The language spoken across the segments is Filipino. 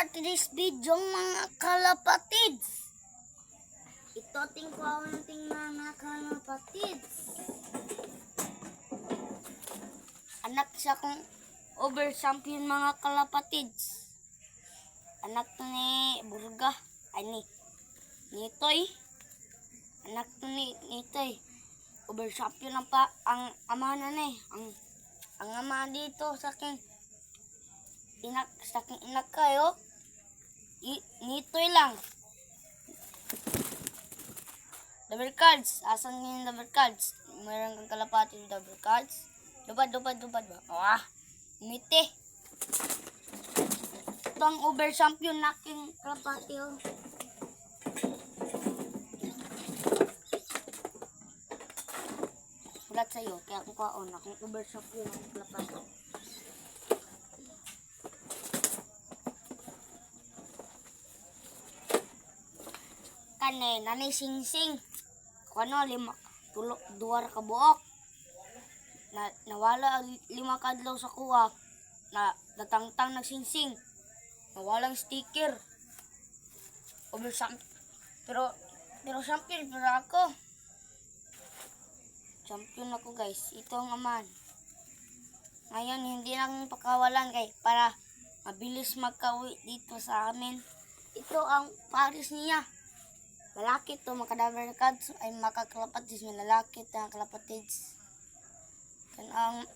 for today's video mga kalapatids. Ito ting kaunting mga kalapatids. Anak siya kong over champion mga kalapatids. Anak to ni Burga. Ay Nitoy. Anak to ni Nitoy. Over champion ang ama na ni. Ang ama dito sa akin. Saking inak kayo, Nitoy lang. Double cards. Asan yung double cards? Mayroon kang kalapati yung double cards. Lupad ba? Umiti. Ito ang over champion na aking kalapati. Ulat sa'yo, kaya ako kaon. Akong over champion na aking kalapati. Nanay sing-sing. Kano, 2 ka buok. Nawala 5 kadlaw sa kuha. Natangtang nagsing-sing. Nawalang sticker. Over pero champion pero ako. Champion ako guys. Ito ang aman. Ngayon hindi lang pakawalan kay para mabilis magka-uwi dito sa amin. Ito ang pares niya. Malaki to mga double cards ay makakalapatids may lalaki ito ang kalapatids. Kan ang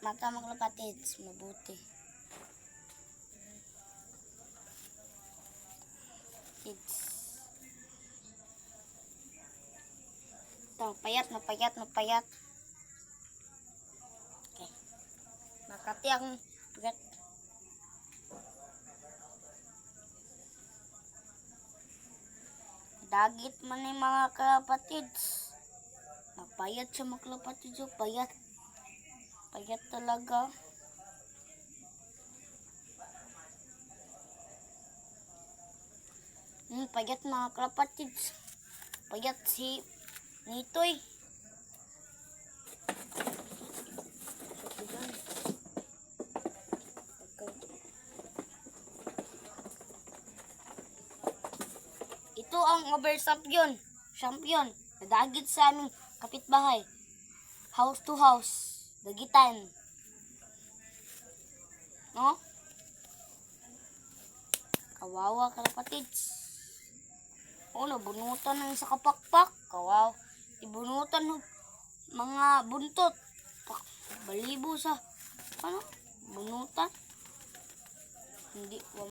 mata mga kalapatids mabuti. Kids. Ito payat. Okay. Makati ang payat. Dagit man ni mga kalapatids. Napayat siya mga kalapatids. Payat. Payat talaga. Payat mga kalapatids. Payat si Nitoy. Ito ang over champion. Nadagit sa aming kapitbahay. House to house. Dagitan. No? Kawawa kalapatids. Bunutan ng sa kapakpak. Kawawa. Ibunutan ng mga buntot. Balibo sa bunutan. Hindi